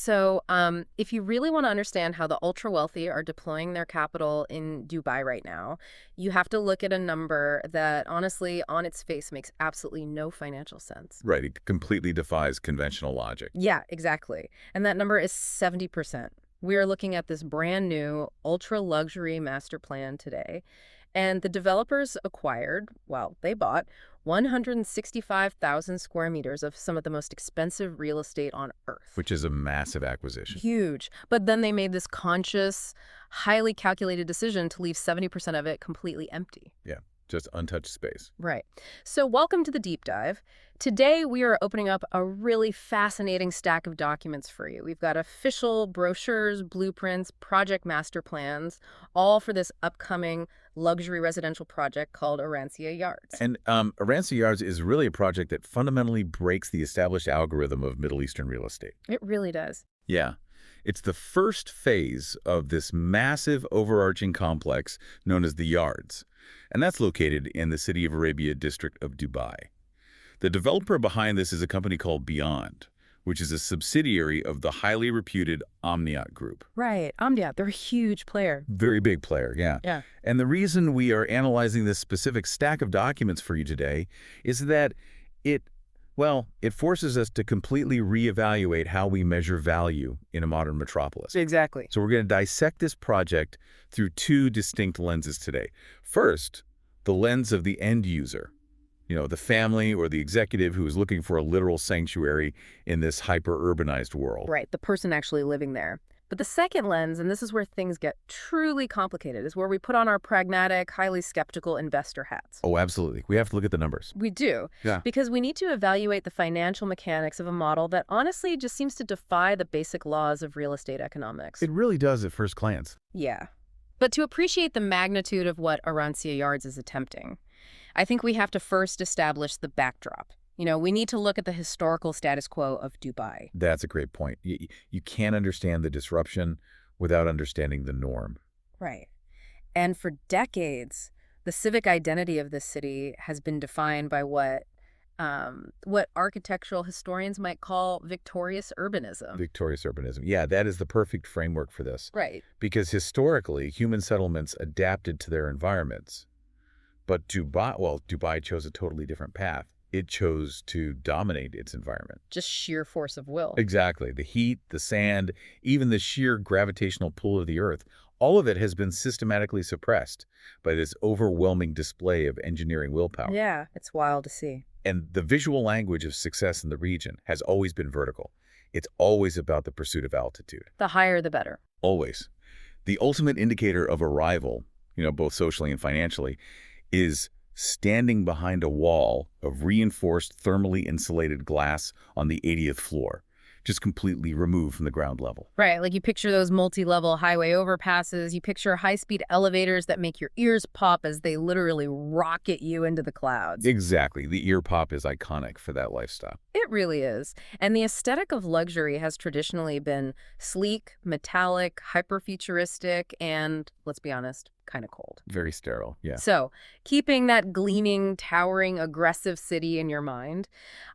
So if you really want to understand how the ultra-wealthy are deploying their capital in Dubai right now, you have to look at a number that, honestly, on its face, makes absolutely no financial sense. Right, it completely defies conventional logic. Yeah, exactly. And that number is 70%. We are looking at this brand new ultra-luxury master plan today. And the developers acquired, well, they bought 165,000 square meters of some of the most expensive real estate on Earth. Which is a massive acquisition. Huge. But then they made this conscious, highly calculated decision to leave 70% of it completely empty. Yeah, just untouched space. Right. So welcome to the deep dive. Today, we are opening up a really fascinating stack of documents for you. We've got official brochures, blueprints, project master plans, all for this upcoming luxury residential project called Arancia Yards. And Arancia Yards is really a project that fundamentally breaks the established algorithm of Middle Eastern real estate. It really does. Yeah. It's the first phase of this massive overarching complex known as the Yards. And that's located in the City of Arabia district of Dubai. The developer behind this is a company called Beyond, which is a subsidiary of the highly reputed Omniat Group. Right. Omniat, they're a huge player. Very big player, yeah. Yeah. And the reason we are analyzing this specific stack of documents for you today is that it forces us to completely reevaluate how we measure value in a modern metropolis. Exactly. So we're going to dissect this project through two distinct lenses today. First, the lens of the end user. The family or the executive who is looking for a literal sanctuary in this hyper-urbanized world. Right, the person actually living there. But the second lens, and this is where things get truly complicated, is where we put on our pragmatic, highly skeptical investor hats. Oh, absolutely. We have to look at the numbers. We do. Yeah. Because we need to evaluate the financial mechanics of a model that honestly just seems to defy the basic laws of real estate economics. It really does at first glance. Yeah. But to appreciate the magnitude of what Arancia Yards is attempting, I think we have to first establish the backdrop. We need to look at the historical status quo of Dubai. That's a great point. You can't understand the disruption without understanding the norm. Right. And for decades, the civic identity of this city has been defined by what architectural historians might call victorious urbanism. Victorious urbanism. Yeah, that is the perfect framework for this. Right. Because human settlements adapted to their environments. But Dubai chose a totally different path. It chose to dominate its environment. Just sheer force of will. Exactly. The heat, the sand, even the sheer gravitational pull of the earth, all of it has been systematically suppressed by this overwhelming display of engineering willpower. Yeah, it's wild to see. And the visual language of success in the region has always been vertical. It's always about the pursuit of altitude. The higher, the better. Always. The ultimate indicator of arrival, both socially and financially, is standing behind a wall of reinforced thermally insulated glass on the 80th floor, just completely removed from the ground level. Right, like you picture those multi-level highway overpasses, you picture high-speed elevators that make your ears pop as they literally rocket you into the clouds. Exactly. The ear pop is iconic for that lifestyle. It really is. And the aesthetic of luxury has traditionally been sleek, metallic, hyper-futuristic, and, let's be honest, kind of cold. Very sterile, yeah. So, keeping that gleaming, towering, aggressive city in your mind,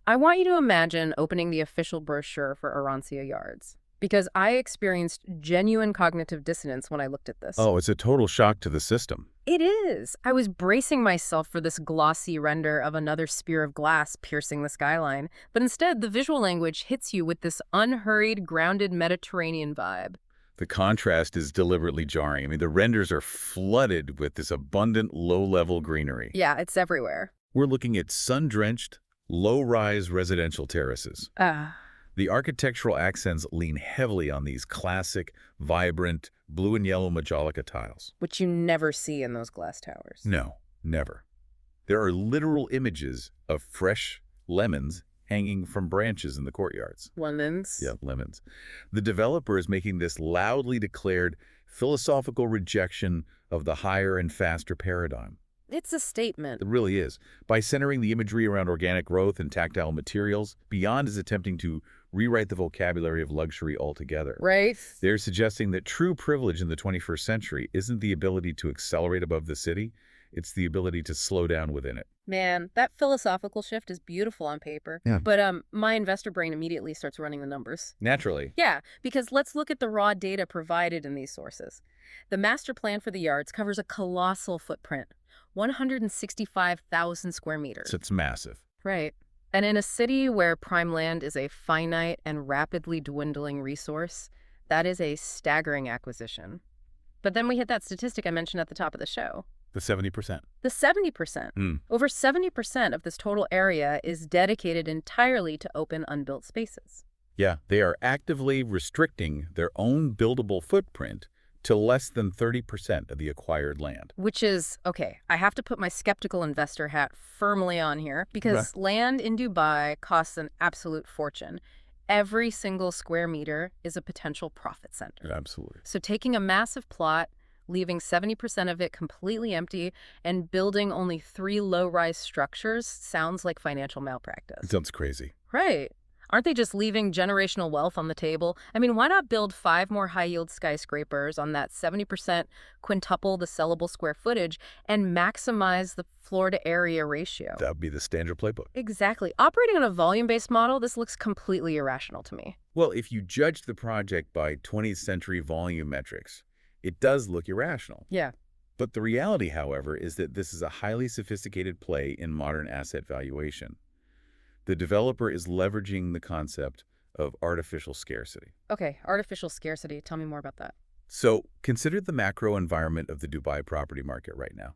I want you to imagine opening the official brochure for Arancia Yards. Because I experienced genuine cognitive dissonance when I looked at this. Oh, it's a total shock to the system. It is. I was bracing myself for this glossy render of another spear of glass piercing the skyline, but instead the visual language hits you with this unhurried, grounded Mediterranean vibe. The contrast is deliberately jarring. I mean, the renders are flooded with this abundant, low-level greenery. Yeah, it's everywhere. We're looking at sun-drenched, low-rise residential terraces. The architectural accents lean heavily on these classic, vibrant, blue and yellow Majolica tiles. Which you never see in those glass towers. No, never. There are literal images of fresh lemons hanging from branches in the courtyards. Lemons? Yeah, lemons. The developer is making this loudly declared philosophical rejection of the higher and faster paradigm. It's a statement. It really is. By centering the imagery around organic growth and tactile materials, Beyond is attempting to rewrite the vocabulary of luxury altogether. Right. They're suggesting that true privilege in the 21st century isn't the ability to accelerate above the city, it's the ability to slow down within it. Man, that philosophical shift is beautiful on paper. Yeah. But my investor brain immediately starts running the numbers. Naturally. Yeah, because let's look at the raw data provided in these sources. The master plan for the yards covers a colossal footprint, 165,000 square meters. So it's massive. Right. And in a city where prime land is a finite and rapidly dwindling resource, that is a staggering acquisition. But then we hit that statistic I mentioned at the top of the show. The 70%. The 70%. Over 70% of this total area is dedicated entirely to open, unbuilt spaces. Yeah, they are actively restricting their own buildable footprint to less than 30% of the acquired land. Which is, okay, I have to put my skeptical investor hat firmly on here because land in Dubai costs an absolute fortune. Every single square meter is a potential profit center. Absolutely. So taking a massive plot, leaving 70% of it completely empty, and building only 3 low-rise structures sounds like financial malpractice. It sounds crazy. Right. Aren't they just leaving generational wealth on the table? I mean, why not build 5 more high-yield skyscrapers on that 70%, quintuple the sellable square footage, and maximize the floor-to-area ratio? That would be the standard playbook. Exactly. Operating on a volume-based model, this looks completely irrational to me. Well, if you judge the project by 20th century volume metrics, it does look irrational. Yeah. But the reality, however, is that this is a highly sophisticated play in modern asset valuation. The developer is leveraging the concept of artificial scarcity. Okay, artificial scarcity. Tell me more about that. So consider the macro environment of the Dubai property market right now.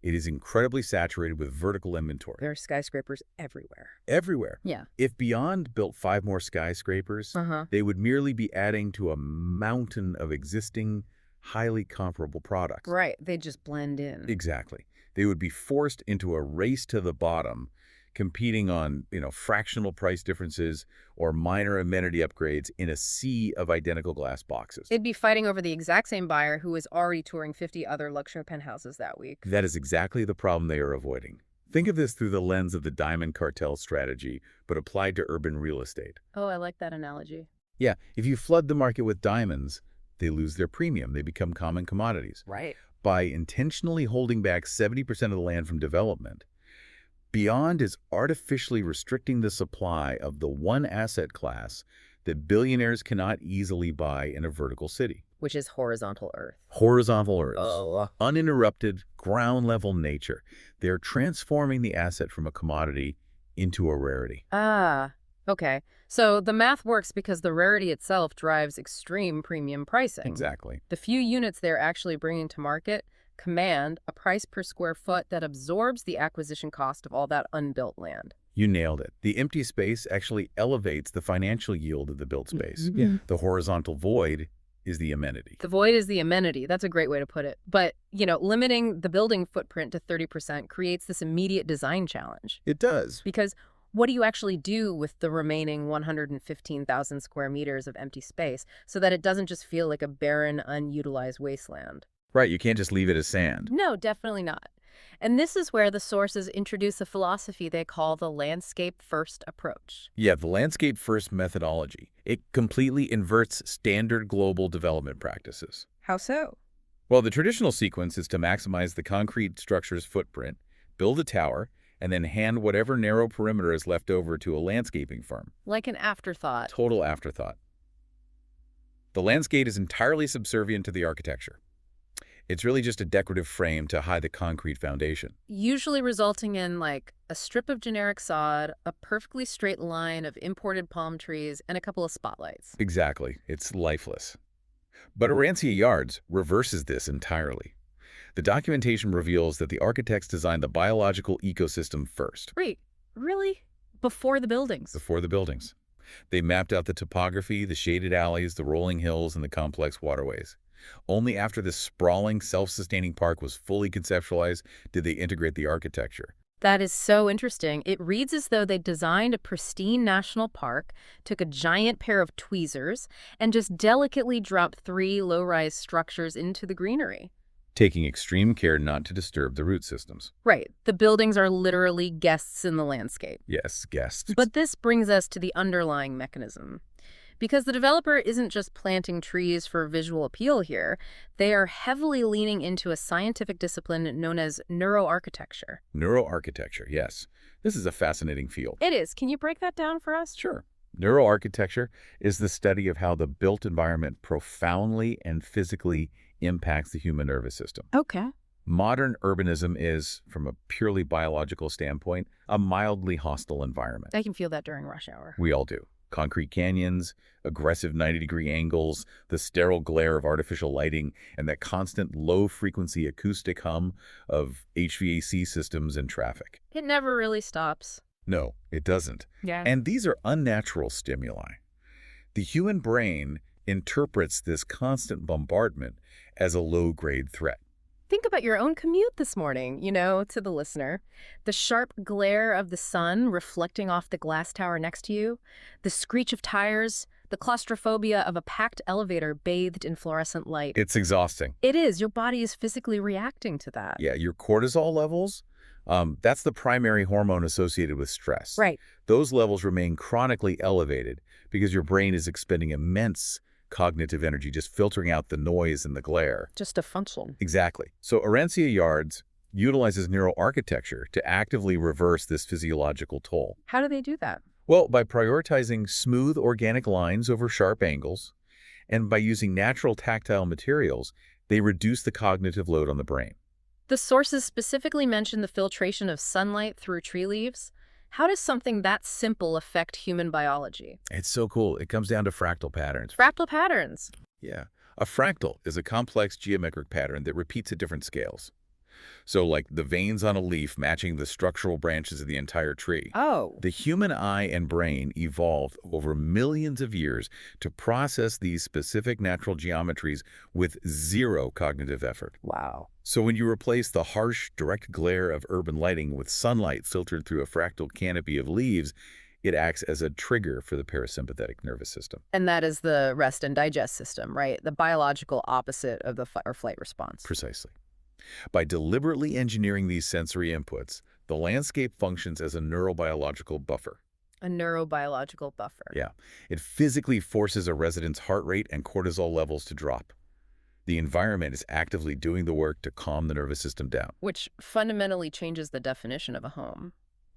It is incredibly saturated with vertical inventory. There are skyscrapers everywhere. Everywhere. Yeah. If Beyond built 5 more skyscrapers, they would merely be adding to a mountain of existing, highly comparable products. Right. They just blend in. Exactly. They would be forced into a race to the bottom, competing on, fractional price differences or minor amenity upgrades in a sea of identical glass boxes. It'd be fighting over the exact same buyer who is already touring 50 other luxury penthouses that week. That is exactly the problem they are avoiding. Think of this through the lens of the diamond cartel strategy, but applied to urban real estate. Oh, I like that analogy. Yeah, if you flood the market with diamonds, they lose their premium. They become common commodities. Right. By intentionally holding back 70% of the land from development, Beyond is artificially restricting the supply of the one asset class that billionaires cannot easily buy in a vertical city. Which is horizontal earth. Horizontal earth. Oh. Uninterrupted, ground-level nature. They're transforming the asset from a commodity into a rarity. Ah, okay. So the math works because the rarity itself drives extreme premium pricing. Exactly. The few units they're actually bringing to market command a price per square foot that absorbs the acquisition cost of all that unbuilt land. You nailed it. The empty space actually elevates the financial yield of the built space. Yeah. The horizontal void is the amenity. The void is the amenity. That's a great way to put it. But, limiting the building footprint to 30% creates this immediate design challenge. It does. Because what do you actually do with the remaining 115,000 square meters of empty space so that it doesn't just feel like a barren, unutilized wasteland? Right, you can't just leave it as sand. No, definitely not. And this is where the sources introduce a philosophy they call the landscape-first approach. Yeah, the landscape-first methodology. It completely inverts standard global development practices. How so? Well, the traditional sequence is to maximize the concrete structure's footprint, build a tower, and then hand whatever narrow perimeter is left over to a landscaping firm. Like an afterthought. Total afterthought. The landscape is entirely subservient to the architecture. It's really just a decorative frame to hide the concrete foundation. Usually resulting in, like, a strip of generic sod, a perfectly straight line of imported palm trees, and a couple of spotlights. Exactly. It's lifeless. But Arancia Yards reverses this entirely. The documentation reveals that the architects designed the biological ecosystem first. Wait, really? Before the buildings? Before the buildings. They mapped out the topography, the shaded alleys, the rolling hills, and the complex waterways. Only after this sprawling, self-sustaining park was fully conceptualized did they integrate the architecture. That is so interesting. It reads as though they designed a pristine national park, took a giant pair of tweezers, and just delicately dropped 3 low-rise structures into the greenery. Taking extreme care not to disturb the root systems. Right. The buildings are literally guests in the landscape. Yes, guests. But this brings us to the underlying mechanism. Because the developer isn't just planting trees for visual appeal here. They are heavily leaning into a scientific discipline known as neuroarchitecture. Neuroarchitecture, yes. This is a fascinating field. It is. Can you break that down for us? Sure. Neuroarchitecture is the study of how the built environment profoundly and physically impacts the human nervous system. Okay. Modern urbanism is, from a purely biological standpoint, a mildly hostile environment. I can feel that during rush hour. We all do. Concrete canyons, aggressive 90-degree angles, the sterile glare of artificial lighting, and that constant low-frequency acoustic hum of HVAC systems and traffic. It never really stops. No, it doesn't. Yeah. And these are unnatural stimuli. The human brain interprets this constant bombardment as a low-grade threat. Think about your own commute this morning, to the listener. The sharp glare of the sun reflecting off the glass tower next to you, the screech of tires, the claustrophobia of a packed elevator bathed in fluorescent light. It's exhausting. It is. Your body is physically reacting to that. Yeah, your cortisol levels, that's the primary hormone associated with stress. Right. Those levels remain chronically elevated because your brain is expending immense cognitive energy, just filtering out the noise and the glare. Just to function. Exactly. So Arancia Yards utilizes neuroarchitecture to actively reverse this physiological toll. How do they do that? Well, by prioritizing smooth organic lines over sharp angles, and by using natural tactile materials, they reduce the cognitive load on the brain. The sources specifically mention the filtration of sunlight through tree leaves. How does something that simple affect human biology? It's so cool. It comes down to fractal patterns. Fractal patterns. Yeah. A fractal is a complex geometric pattern that repeats at different scales. So like the veins on a leaf matching the structural branches of the entire tree. Oh. The human eye and brain evolved over millions of years to process these specific natural geometries with zero cognitive effort. Wow. So when you replace the harsh, direct glare of urban lighting with sunlight filtered through a fractal canopy of leaves, it acts as a trigger for the parasympathetic nervous system. And that is the rest and digest system, right? The biological opposite of the fight or flight response. Precisely. By deliberately engineering these sensory inputs, the landscape functions as a neurobiological buffer. A neurobiological buffer. Yeah. It physically forces a resident's heart rate and cortisol levels to drop. The environment is actively doing the work to calm the nervous system down. Which fundamentally changes the definition of a home.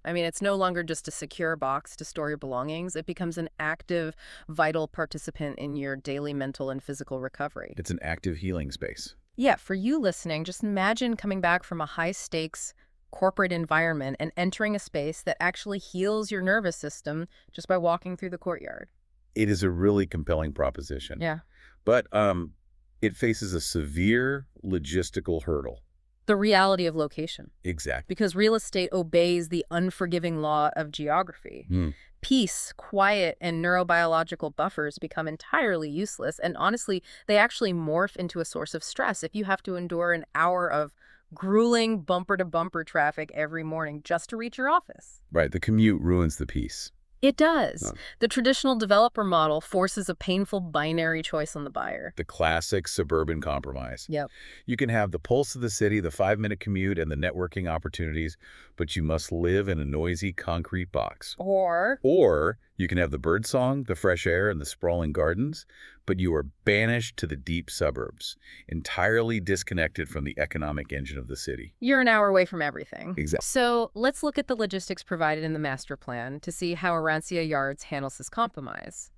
I mean, it's no longer just a secure box to store your belongings. It becomes an active, vital participant in your daily mental and physical recovery. It's an active healing space. Yeah, for you listening, just imagine coming back from a high-stakes corporate environment and entering a space that actually heals your nervous system just by walking through the courtyard. It is a really compelling proposition. Yeah. But it faces a severe logistical hurdle. The reality of location. Exactly. Because real estate obeys the unforgiving law of geography. Peace, quiet, and neurobiological buffers become entirely useless. And honestly, they actually morph into a source of stress if you have to endure an hour of grueling bumper-to-bumper traffic every morning just to reach your office. Right. The commute ruins the peace. It does. No. The traditional developer model forces a painful binary choice on the buyer. The classic suburban compromise. Yep. You can have the pulse of the city, the 5-minute commute, and the networking opportunities, but you must live in a noisy concrete box. Or you can have the birdsong, the fresh air, and the sprawling gardens, but you are banished to the deep suburbs, entirely disconnected from the economic engine of the city. you're an hour away from everything. Exactly. So let's look at the logistics provided in the master plan to see how Arancia Yards handles this compromise.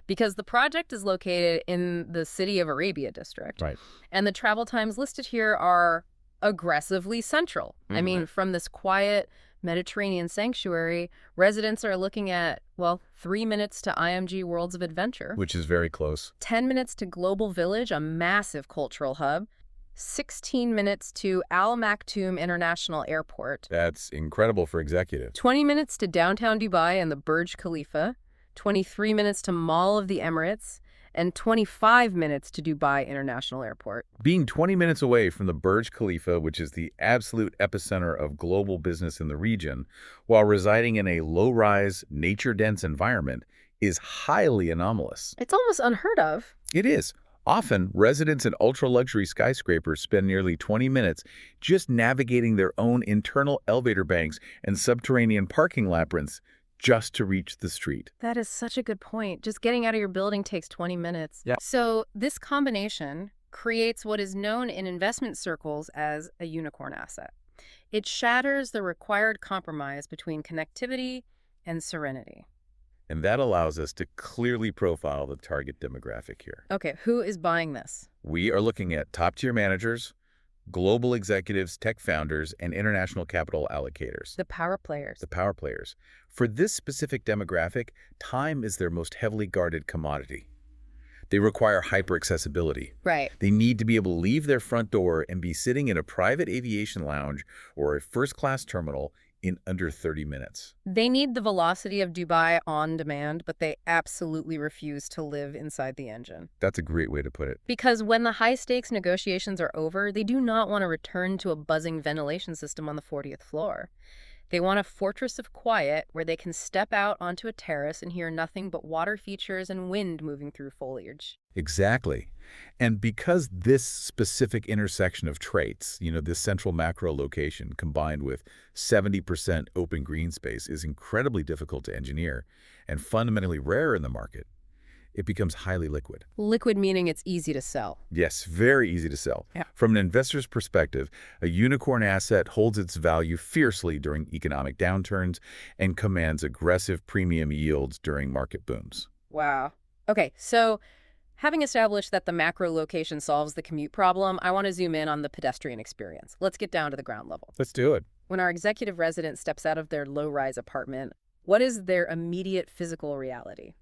Because the project is located in the City of Arabia district. Right. And the travel times listed here are aggressively central. I mean, from this quiet Mediterranean sanctuary, residents are looking at, 3 minutes to IMG Worlds of Adventure. Which is very close. 10 minutes to Global Village, a massive cultural hub. 16 minutes to Al Maktoum International Airport. That's incredible for executives. 20 minutes to downtown Dubai and the Burj Khalifa. 23 minutes to Mall of the Emirates. And 25 minutes to Dubai International Airport. Being 20 minutes away from the Burj Khalifa, which is the absolute epicenter of global business in the region, while residing in a low-rise, nature-dense environment, is highly anomalous. It's almost unheard of. It is. Often, residents in ultra-luxury skyscrapers spend nearly 20 minutes just navigating their own internal elevator banks and subterranean parking labyrinths just to reach the street. That is such a good point. Just getting out of your building takes 20 minutes. Yeah. So this combination creates what is known in investment circles as a unicorn asset. It shatters the required compromise between connectivity and serenity. And that allows us to clearly profile the target demographic here. Okay, who is buying this? We are looking at top-tier managers, global executives, tech founders, and international capital allocators. The power players. The power players. For this specific demographic, time is their most heavily guarded commodity. They require hyper-accessibility. Right. They need to be able to leave their front door and be sitting in a private aviation lounge or a first-class terminal in under 30 minutes. They need the velocity of Dubai on demand, but they absolutely refuse to live inside the engine. That's a great way to put it. Because when the high-stakes negotiations are over, they do not want to return to a buzzing ventilation system on the 40th floor. They want a fortress of quiet where they can step out onto a terrace and hear nothing but water features and wind moving through foliage. Exactly. And because this specific intersection of traits, this central macro location combined with 70% open green space is incredibly difficult to engineer and fundamentally rare in the market, it becomes highly liquid. Liquid meaning it's easy to sell. Yes, very easy to sell. Yeah. From an investor's perspective, a unicorn asset holds its value fiercely during economic downturns and commands aggressive premium yields during market booms. Wow. Okay, so having established that the macro location solves the commute problem, I want to zoom in on the pedestrian experience. Let's get down to the ground level. Let's do it. When our executive resident steps out of their low-rise apartment, what is their immediate physical reality?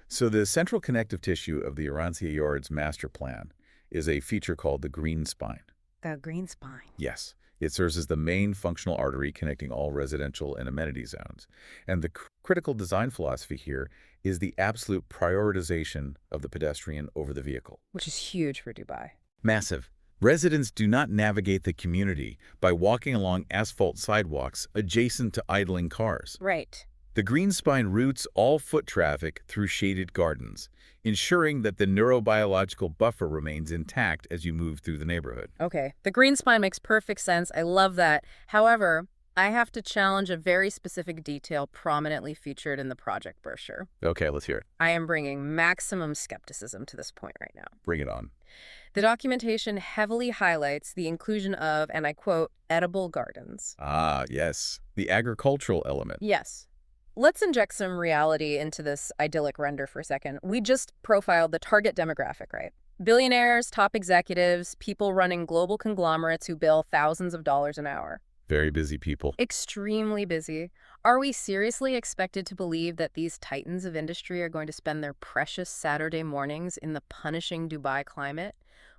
So the central connective tissue of the Arancia Yards master plan is a feature called the green spine. The green spine. Yes. It serves as the main functional artery connecting all residential and amenity zones. And the critical design philosophy here is the absolute prioritization of the pedestrian over the vehicle. Which is huge for Dubai. Massive. Residents do not navigate the community by walking along asphalt sidewalks adjacent to idling cars. Right. The green spine routes all foot traffic through shaded gardens, ensuring that the neurobiological buffer remains intact as you move through the neighborhood. Okay, the green spine makes perfect sense. I love that. However, I have to challenge a very specific detail prominently featured in the project brochure. Okay, let's hear it. I am bringing maximum skepticism to this point right now. Bring it on. The documentation heavily highlights the inclusion of, and I quote, edible gardens. Ah, yes. The agricultural element. Yes. Let's inject some reality into this idyllic render for a second. We just profiled the target demographic, right? Billionaires, top executives, people running global conglomerates who bill thousands of dollars an hour. Very busy people. Extremely busy. Are we seriously expected to believe that these titans of industry are going to spend their precious Saturday mornings in the punishing Dubai climate,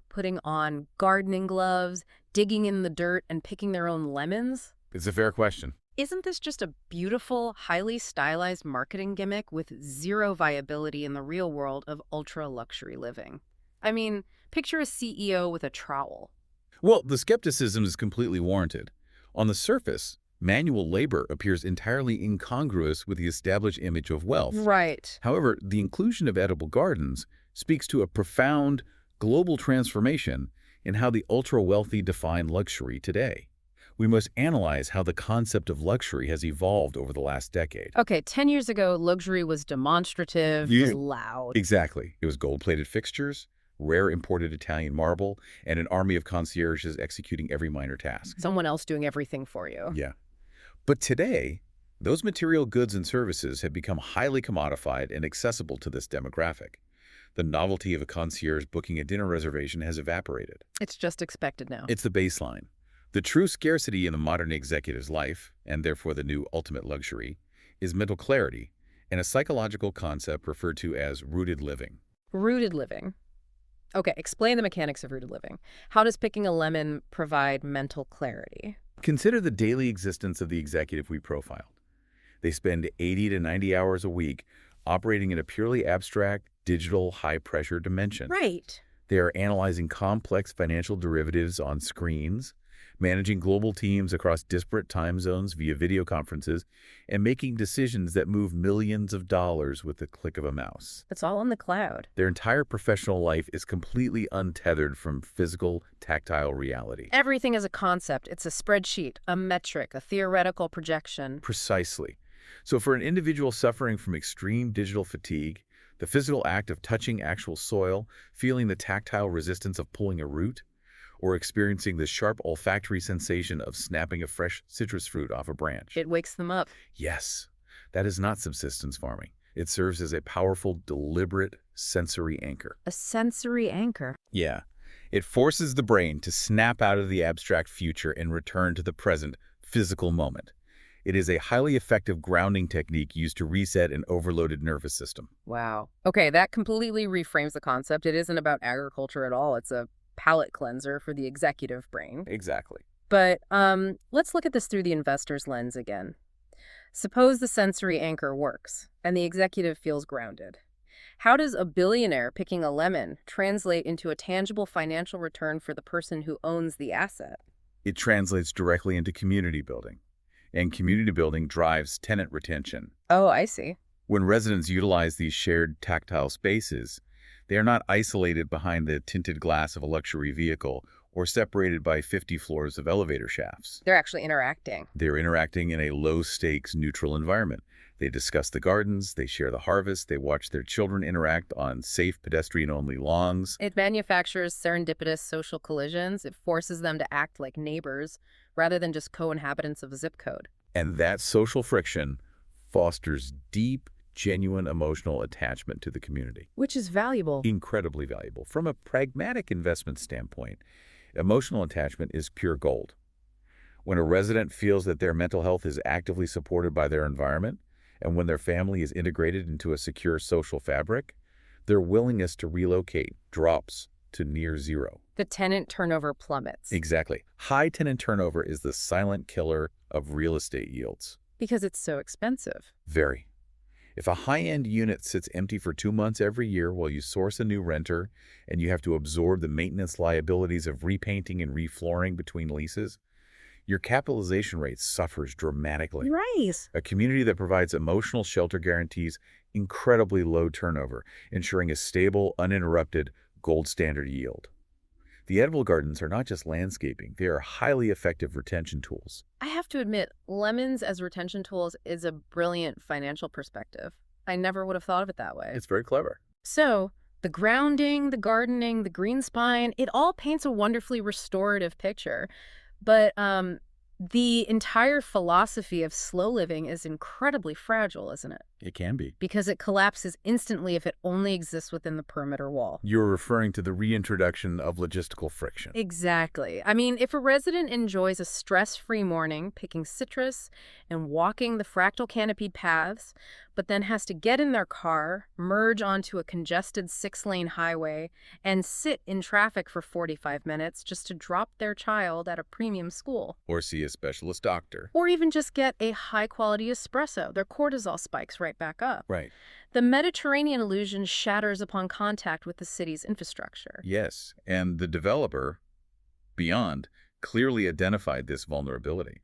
putting on gardening gloves, digging in the dirt, and picking their own lemons? It's a fair question. Isn't this just a beautiful, highly stylized marketing gimmick with zero viability in the real world of ultra-luxury living? I mean, picture a CEO with a trowel. Well, the skepticism is completely warranted. On the surface, manual labor appears entirely incongruous with the established image of wealth. Right. However, the inclusion of edible gardens speaks to a profound global transformation in how the ultra-wealthy define luxury today. We must analyze how the concept of luxury has evolved over the last decade. Okay, 10 years ago, luxury was demonstrative, was loud. Exactly. It was gold-plated fixtures, rare imported Italian marble, and an army of concierges executing every minor task. Someone else doing everything for you. Yeah. But today, those material goods and services have become highly commodified and accessible to this demographic. The novelty of a concierge booking a dinner reservation has evaporated. It's just expected now. It's the baseline. The true scarcity in the modern executive's life, and therefore the new ultimate luxury, is mental clarity and a psychological concept referred to as rooted living. Rooted living. Okay, explain the mechanics of rooted living. How does picking a lemon provide mental clarity? Consider the daily existence of the executive we profiled. They spend 80 to 90 hours a week operating in a purely abstract, digital, high-pressure dimension. Right. They are analyzing complex financial derivatives on screens, managing global teams across disparate time zones via video conferences, and making decisions that move millions of dollars with the click of a mouse. It's all in the cloud. Their entire professional life is completely untethered from physical, tactile reality. Everything is a concept. It's a spreadsheet, a metric, a theoretical projection. Precisely. So for an individual suffering from extreme digital fatigue, the physical act of touching actual soil, feeling the tactile resistance of pulling a root, or experiencing the sharp olfactory sensation of snapping a fresh citrus fruit off a branch. It wakes them up. Yes, that is not subsistence farming. It serves as a powerful, deliberate sensory anchor. A sensory anchor. Yeah. It forces the brain to snap out of the abstract future and return to the present, physical moment. It is a highly effective grounding technique used to reset an overloaded nervous system. Wow. Okay, that completely reframes the concept. It isn't about agriculture at all. It's a palate cleanser for the executive brain. Exactly. But let's look at this through the investor's lens again. Suppose the sensory anchor works and the executive feels grounded. How does a billionaire picking a lemon translate into a tangible financial return for the person who owns the asset? It translates directly into community building. And community building drives tenant retention. Oh, I see. When residents utilize these shared tactile spaces, they are not isolated behind the tinted glass of a luxury vehicle or separated by 50 floors of elevator shafts. They're actually interacting. They're interacting in a low-stakes, neutral environment. They discuss the gardens, they share the harvest, they watch their children interact on safe pedestrian-only lawns. It manufactures serendipitous social collisions. It forces them to act like neighbors rather than just co-inhabitants of a zip code. And that social friction fosters deep, genuine emotional attachment to the community. Which is valuable. Incredibly valuable. From a pragmatic investment standpoint, emotional attachment is pure gold. When a resident feels that their mental health is actively supported by their environment, and when their family is integrated into a secure social fabric, their willingness to relocate drops to near zero. The tenant turnover plummets. Exactly. High tenant turnover is the silent killer of real estate yields. Because it's so expensive. Very. If a high-end unit sits empty for 2 months every year while you source a new renter and you have to absorb the maintenance liabilities of repainting and reflooring between leases, your capitalization rate suffers dramatically. Right. A community that provides emotional shelter guarantees incredibly low turnover, ensuring a stable, uninterrupted, gold standard yield. The edible gardens are not just landscaping, they are highly effective retention tools. I have to admit, lemons as retention tools is a brilliant financial perspective. I never would have thought of it that way. It's very clever. So, the grounding, the gardening, the green spine, it all paints a wonderfully restorative picture. But the entire philosophy of slow living is incredibly fragile, isn't it? It can be. Because it collapses instantly if it only exists within the perimeter wall. You're referring to the reintroduction of logistical friction. Exactly. I mean, if a resident enjoys a stress-free morning picking citrus and walking the fractal canopied paths, but then has to get in their car, merge onto a congested 6-lane highway, and sit in traffic for 45 minutes just to drop their child at a premium school. Or see a specialist doctor. Or even just get a high-quality espresso, their cortisol spikes right back up. Right. The Mediterranean illusion shatters upon contact with the city's infrastructure. Yes, and the developer, Beyond, clearly identified this vulnerability.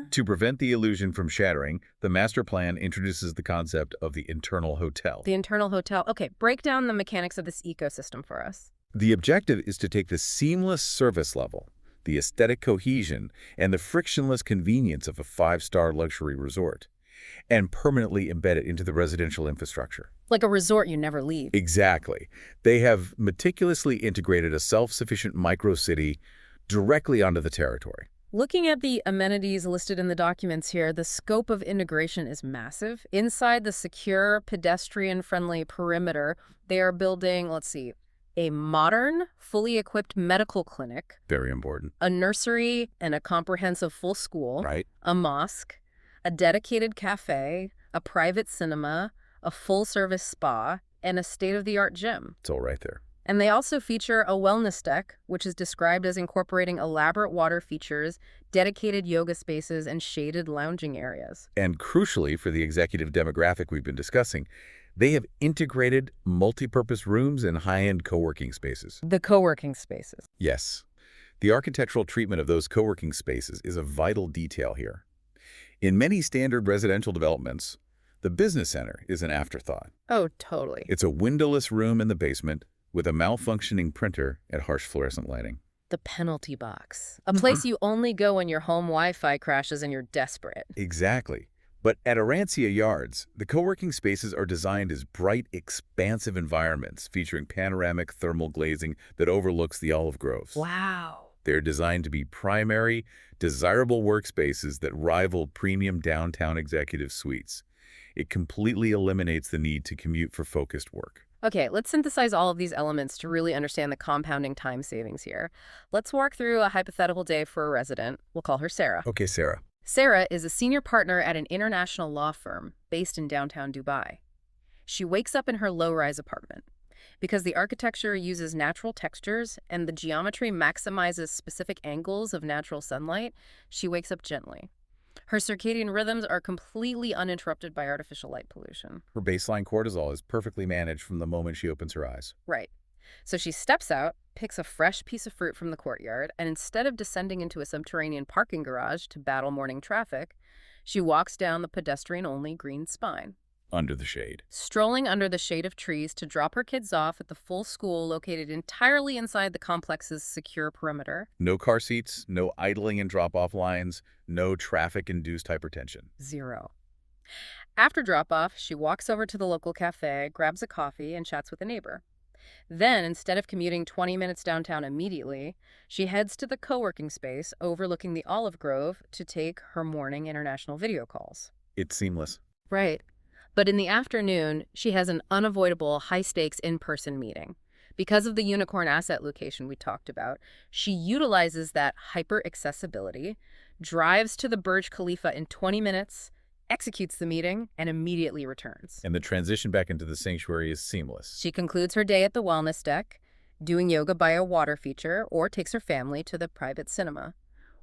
To prevent the illusion from shattering, the master plan introduces the concept of the internal hotel. The internal hotel. Okay, break down the mechanics of this ecosystem for us. The objective is to take the seamless service level, the aesthetic cohesion, and the frictionless convenience of a 5-star luxury resort, and permanently embed it into the residential infrastructure. Like a resort you never leave. Exactly. They have meticulously integrated a self-sufficient micro-city directly onto the territory. Looking at the amenities listed in the documents here, the scope of integration is massive. Inside the secure, pedestrian-friendly perimeter, they are building, let's see, a modern, fully equipped medical clinic. Very important. A nursery and a comprehensive full school. Right. A mosque, a dedicated cafe, a private cinema, a full-service spa, and a state-of-the-art gym. It's all right there. And they also feature a wellness deck, which is described as incorporating elaborate water features, dedicated yoga spaces, and shaded lounging areas. And crucially, for the executive demographic we've been discussing, they have integrated multi-purpose rooms and high-end co-working spaces. The co-working spaces. Yes. The architectural treatment of those co-working spaces is a vital detail here. In many standard residential developments, the business center is an afterthought. Oh, totally. It's a windowless room in the basement with a malfunctioning printer and harsh fluorescent lighting. The penalty box. A place you only go when your home Wi-Fi crashes and you're desperate. Exactly. But at Arancia Yards, the co-working spaces are designed as bright, expansive environments featuring panoramic thermal glazing that overlooks the olive groves. Wow. They're designed to be primary, desirable workspaces that rival premium downtown executive suites. It completely eliminates the need to commute for focused work. Okay, let's synthesize all of these elements to really understand the compounding time savings here. Let's walk through a hypothetical day for a resident. We'll call her Sarah. Okay, Sarah. Sarah is a senior partner at an international law firm based in downtown Dubai. She wakes up in her low-rise apartment. Because the architecture uses natural textures and the geometry maximizes specific angles of natural sunlight, she wakes up gently. Her circadian rhythms are completely uninterrupted by artificial light pollution. Her baseline cortisol is perfectly managed from the moment she opens her eyes. Right. So she steps out, picks a fresh piece of fruit from the courtyard, and instead of descending into a subterranean parking garage to battle morning traffic, she walks down the pedestrian-only green spine. Under the shade. Strolling under the shade of trees to drop her kids off at the full school located entirely inside the complex's secure perimeter. No car seats, no idling and drop-off lines, no traffic-induced hypertension. Zero. After drop-off, she walks over to the local cafe, grabs a coffee, and chats with a neighbor. Then, instead of commuting 20 minutes downtown immediately, she heads to the co-working space overlooking the olive grove to take her morning international video calls. It's seamless. Right. But in the afternoon, she has an unavoidable high-stakes in-person meeting. Because of the unicorn asset location we talked about, she utilizes that hyper-accessibility, drives to the Burj Khalifa in 20 minutes, executes the meeting, and immediately returns. And the transition back into the sanctuary is seamless. She concludes her day at the wellness deck, doing yoga by a water feature, or takes her family to the private cinema.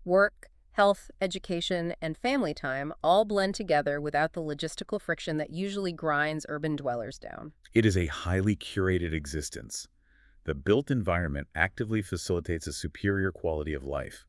Work, health, education, and family time all blend together without the logistical friction that usually grinds urban dwellers down. It is a highly curated existence. The built environment actively facilitates a superior quality of life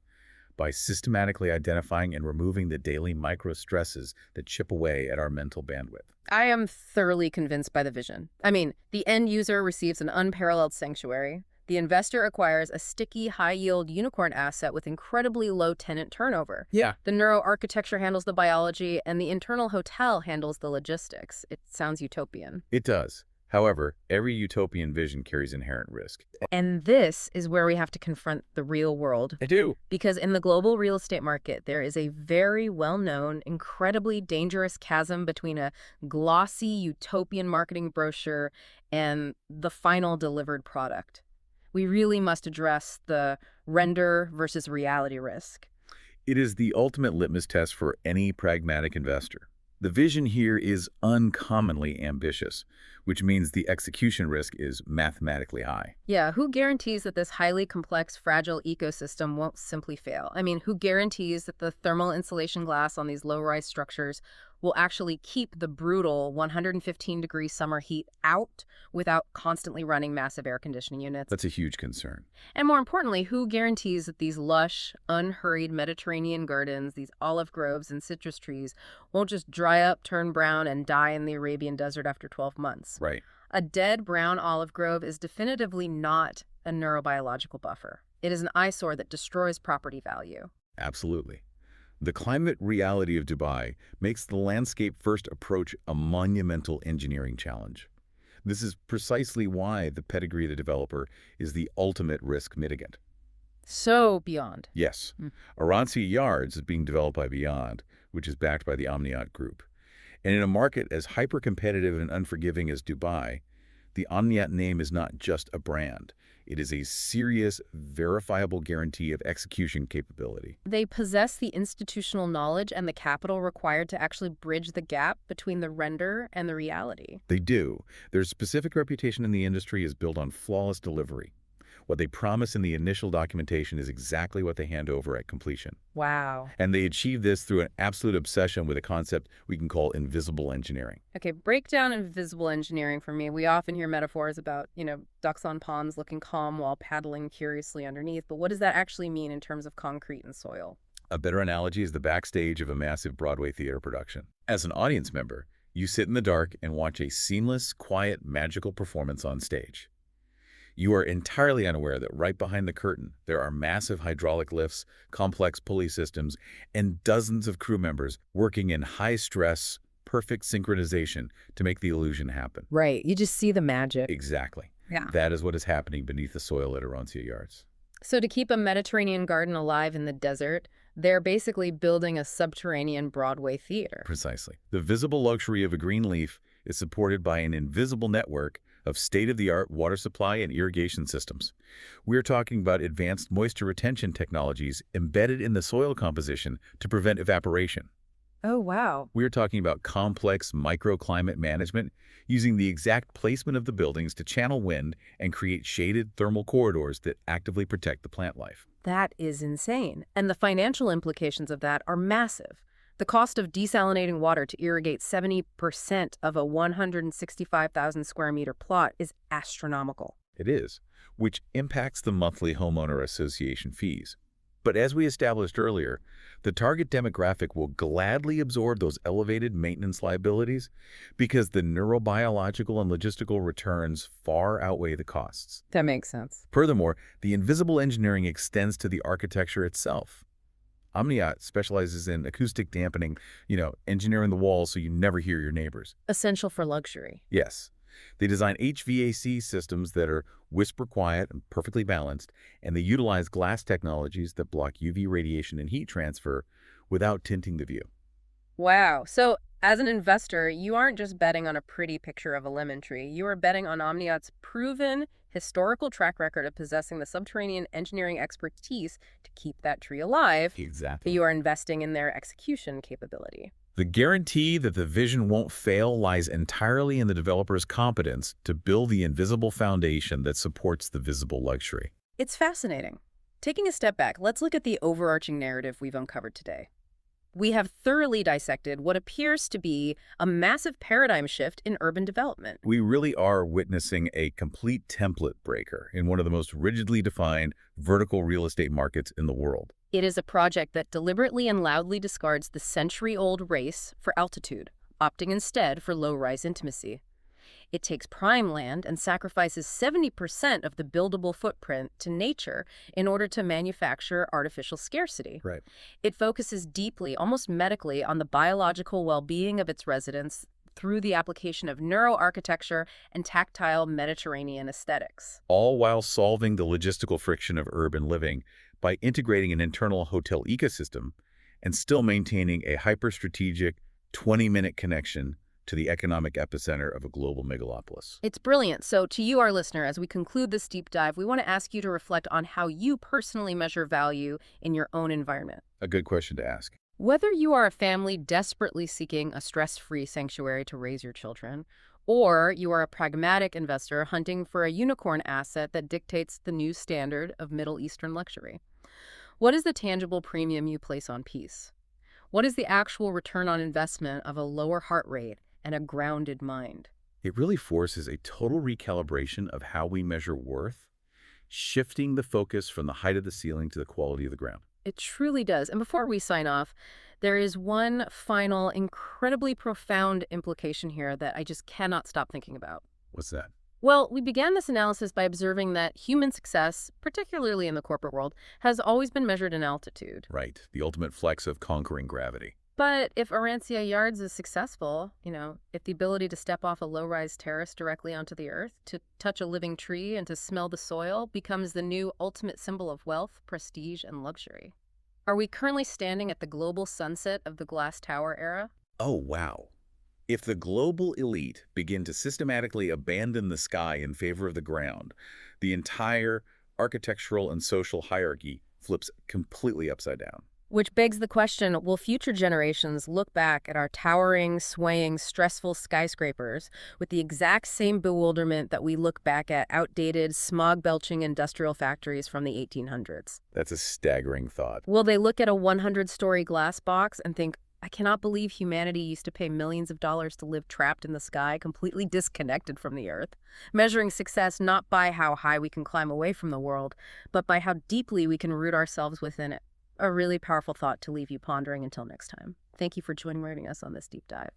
by systematically identifying and removing the daily micro-stresses that chip away at our mental bandwidth. I am thoroughly convinced by the vision. I mean, the end user receives an unparalleled sanctuary. The investor acquires a sticky, high-yield unicorn asset with incredibly low tenant turnover. Yeah. The neuroarchitecture handles the biology, and the internal hotel handles the logistics. It sounds utopian. It does. However, every utopian vision carries inherent risk. And this is where we have to confront the real world. I do. Because in the global real estate market, there is a very well-known, incredibly dangerous chasm between a glossy, utopian marketing brochure and the final delivered product. We really must address the render versus reality risk. It is the ultimate litmus test for any pragmatic investor. The vision here is uncommonly ambitious, which means the execution risk is mathematically high. Yeah, who guarantees that this highly complex, fragile ecosystem won't simply fail? I mean, who guarantees that the thermal insulation glass on these low-rise structures will actually keep the brutal 115-degree summer heat out without constantly running massive air conditioning units? That's a huge concern. And more importantly, who guarantees that these lush, unhurried Mediterranean gardens, these olive groves and citrus trees, won't just dry up, turn brown, and die in the Arabian desert after 12 months? Right. A dead brown olive grove is definitively not a neurobiological buffer. It is an eyesore that destroys property value. Absolutely. The climate reality of Dubai makes the landscape-first approach a monumental engineering challenge. This is precisely why the pedigree of the developer is the ultimate risk mitigant. So beyond. Yes. Arancia Yards is being developed by Beyond, which is backed by the Omniat Group. And in a market as hyper-competitive and unforgiving as Dubai, the Omniat name is not just a brand. It is a serious, verifiable guarantee of execution capability. They possess the institutional knowledge and the capital required to actually bridge the gap between the render and the reality. They do. Their specific reputation in the industry is built on flawless delivery. What they promise in the initial documentation is exactly what they hand over at completion. Wow. And they achieve this through an absolute obsession with a concept we can call invisible engineering. Okay, break down invisible engineering for me. We often hear metaphors about, ducks on ponds looking calm while paddling curiously underneath, but what does that actually mean in terms of concrete and soil? A better analogy is the backstage of a massive Broadway theater production. As an audience member, you sit in the dark and watch a seamless, quiet, magical performance on stage. You are entirely unaware that right behind the curtain, there are massive hydraulic lifts, complex pulley systems, and dozens of crew members working in high-stress, perfect synchronization to make the illusion happen. Right. You just see the magic. Exactly. Yeah. That is what is happening beneath the soil at Arancia Yards. So to keep a Mediterranean garden alive in the desert, they're basically building a subterranean Broadway theater. Precisely. The visible luxury of a green leaf is supported by an invisible network of state-of-the-art water supply and irrigation systems. We're talking about advanced moisture retention technologies embedded in the soil composition to prevent evaporation. Oh, wow. We're talking about complex microclimate management using the exact placement of the buildings to channel wind and create shaded thermal corridors that actively protect the plant life. That is insane. And the financial implications of that are massive. The cost of desalinating water to irrigate 70% of a 165,000 square meter plot is astronomical. It is, which impacts the monthly homeowner association fees. But as we established earlier, the target demographic will gladly absorb those elevated maintenance liabilities because the neurobiological and logistical returns far outweigh the costs. That makes sense. Furthermore, the invisible engineering extends to the architecture itself. Omniat specializes in acoustic dampening, engineering the walls so you never hear your neighbors. Essential for luxury. Yes. They design HVAC systems that are whisper quiet and perfectly balanced, and they utilize glass technologies that block UV radiation and heat transfer without tinting the view. Wow. So as an investor, you aren't just betting on a pretty picture of a lemon tree. You are betting on Omniat's proven historical track record of possessing the subterranean engineering expertise to keep that tree alive. Exactly. You are investing in their execution capability. The guarantee that the vision won't fail lies entirely in the developer's competence to build the invisible foundation that supports the visible luxury. It's fascinating. Taking a step back, let's look at the overarching narrative we've uncovered today. We have thoroughly dissected what appears to be a massive paradigm shift in urban development. We really are witnessing a complete template breaker in one of the most rigidly defined vertical real estate markets in the world. It is a project that deliberately and loudly discards the century-old race for altitude, opting instead for low-rise intimacy. It takes prime land and sacrifices 70% of the buildable footprint to nature in order to manufacture artificial scarcity. Right. It focuses deeply, almost medically, on the biological well-being of its residents through the application of neuroarchitecture and tactile Mediterranean aesthetics. All while solving the logistical friction of urban living by integrating an internal hotel ecosystem and still maintaining a hyper-strategic 20-minute connection to the economic epicenter of a global megalopolis. It's brilliant. So to you, our listener, as we conclude this deep dive, we want to ask you to reflect on how you personally measure value in your own environment. A good question to ask. Whether you are a family desperately seeking a stress-free sanctuary to raise your children, or you are a pragmatic investor hunting for a unicorn asset that dictates the new standard of Middle Eastern luxury. What is the tangible premium you place on peace? What is the actual return on investment of a lower heart rate and a grounded mind? It really forces a total recalibration of how we measure worth, shifting the focus from the height of the ceiling to the quality of the ground. It truly does. And before we sign off, there is one final, incredibly profound implication here that I just cannot stop thinking about. What's that? Well, we began this analysis by observing that human success, particularly in the corporate world, has always been measured in altitude. Right, the ultimate flex of conquering gravity. But if Arancia Yards is successful, if the ability to step off a low-rise terrace directly onto the earth, to touch a living tree and to smell the soil becomes the new ultimate symbol of wealth, prestige, and luxury. Are we currently standing at the global sunset of the glass tower era? Oh, wow. If the global elite begin to systematically abandon the sky in favor of the ground, the entire architectural and social hierarchy flips completely upside down. Which begs the question, will future generations look back at our towering, swaying, stressful skyscrapers with the exact same bewilderment that we look back at outdated, smog-belching industrial factories from the 1800s? That's a staggering thought. Will they look at a 100-story glass box and think, I cannot believe humanity used to pay millions of dollars to live trapped in the sky, completely disconnected from the earth, measuring success not by how high we can climb away from the world, but by how deeply we can root ourselves within it? A really powerful thought to leave you pondering until next time. Thank you for joining us on this deep dive.